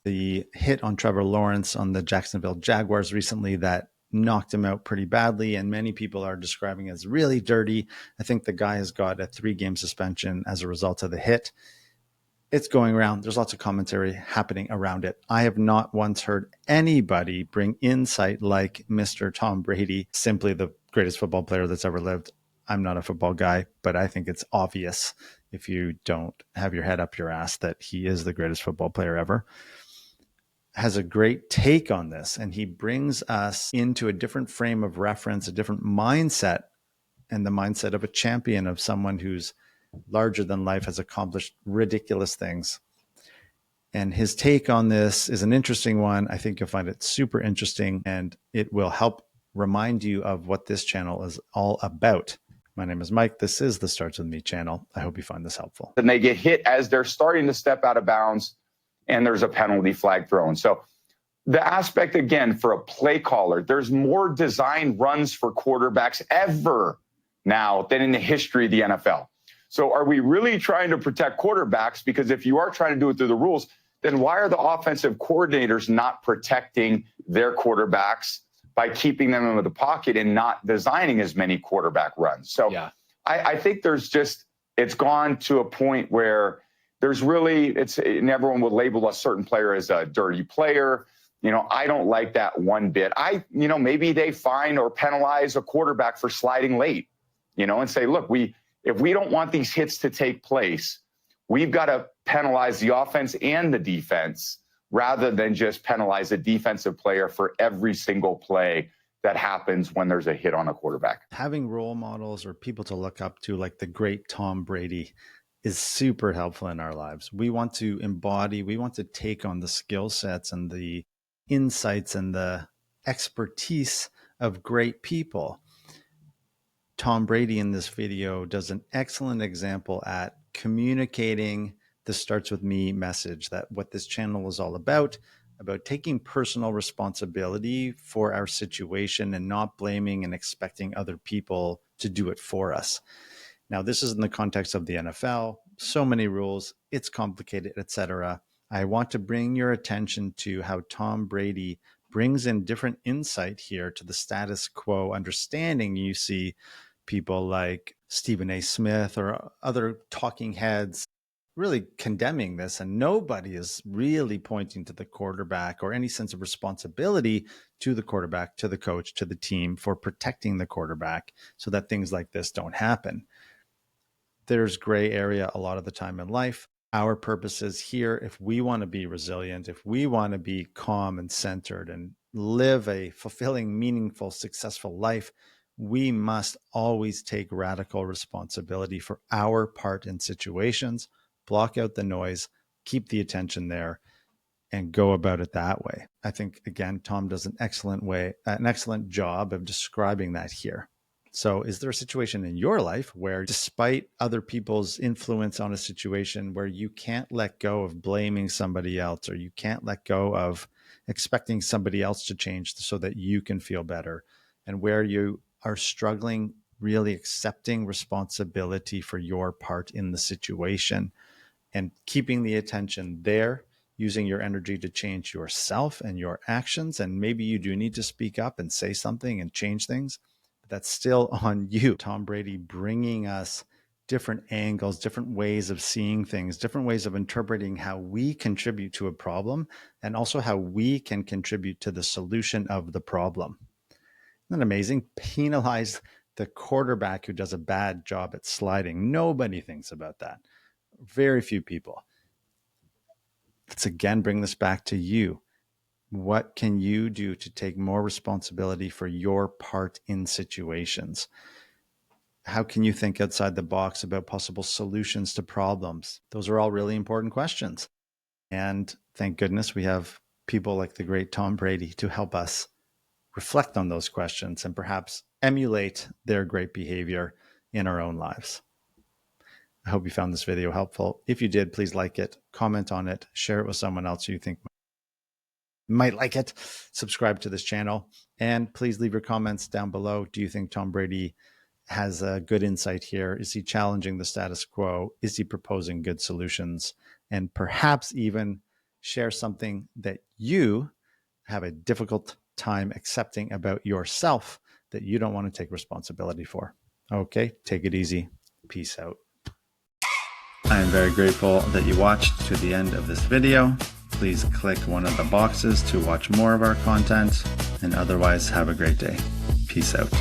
the hit on Trevor Lawrence on the Jacksonville Jaguars recently that knocked him out pretty badly, and many people are describing it as really dirty. I think the guy has got a 3-game suspension as a result of the hit. It's going around. There's lots of commentary happening around it. I have not once heard anybody bring insight like Mr. Tom Brady, simply the greatest football player that's ever lived. I'm not a football guy, but I think it's obvious if you don't have your head up your ass that he is the greatest football player ever. Has a great take on this, and he brings us into a different frame of reference, a different mindset, and the mindset of a champion, of someone who's larger than life, has accomplished ridiculous things. And his take on this is an interesting one. I think you'll find it super interesting, and it will help remind you of what this channel is all about. My name is Mike. This is the Starts With Me channel. I hope you find this helpful. And they get hit as they're starting to step out of bounds, and there's a penalty flag thrown. So the aspect, again, for a play caller, there's more design runs for quarterbacks ever now than in the history of the NFL. So are we really trying to protect quarterbacks? Because if you are trying to do it through the rules, then why are the offensive coordinators not protecting their quarterbacks by keeping them in the pocket and not designing as many quarterback runs? So yeah. I think it's gone to a point where there's really, and everyone would label a certain player as a dirty player. I don't like that one bit. Maybe they fine or penalize a quarterback for sliding late, and say, look, if we don't want these hits to take place, we've got to penalize the offense and the defense rather than just penalize a defensive player for every single play that happens when there's a hit on a quarterback. Having role models or people to look up to, like the great Tom Brady, is super helpful in our lives. We want to take on the skill sets and the insights and the expertise of great people. Tom Brady in this video does an excellent example at communicating the Starts With Me message, that what this channel is all about taking personal responsibility for our situation and not blaming and expecting other people to do it for us. Now, this is in the context of the NFL, so many rules, it's complicated, etc. I want to bring your attention to how Tom Brady brings in different insight here to the status quo understanding. You see people like Stephen A. Smith or other talking heads really condemning this, and nobody is really pointing to the quarterback or any sense of responsibility to the quarterback, to the coach, to the team for protecting the quarterback so that things like this don't happen. There's gray area a lot of the time in life. Our purpose is here, if we want to be resilient, if we want to be calm and centered and live a fulfilling, meaningful, successful life, we must always take radical responsibility for our part in situations, block out the noise, keep the attention there, and go about it that way. I think, again, Tom does an excellent job of describing that here. So is there a situation in your life where, despite other people's influence on a situation, where you can't let go of blaming somebody else, or you can't let go of expecting somebody else to change so that you can feel better, and where you are struggling really accepting responsibility for your part in the situation and keeping the attention there, using your energy to change yourself and your actions? And maybe you do need to speak up and say something and change things. That's still on you. Tom Brady bringing us different angles, different ways of seeing things, different ways of interpreting how we contribute to a problem, and also how we can contribute to the solution of the problem. Isn't that amazing? Penalize the quarterback who does a bad job at sliding. Nobody thinks about that. Very few people. Let's again bring this back to you. What can you do to take more responsibility for your part in situations? How can you think outside the box about possible solutions to problems? Those are all really important questions. And thank goodness we have people like the great Tom Brady to help us reflect on those questions and perhaps emulate their great behavior in our own lives. I hope you found this video helpful. If you did, please like it, comment on it, share it with someone else who you think might like it, subscribe to this channel, and please leave your comments down below. Do you think Tom Brady has a good insight here? Is he challenging the status quo? Is he proposing good solutions? And perhaps even share something that you have a difficult time accepting about yourself that you don't want to take responsibility for. Okay, take it easy. Peace out. I am very grateful that you watched to the end of this video. Please click one of the boxes to watch more of our content, and otherwise have a great day. Peace out.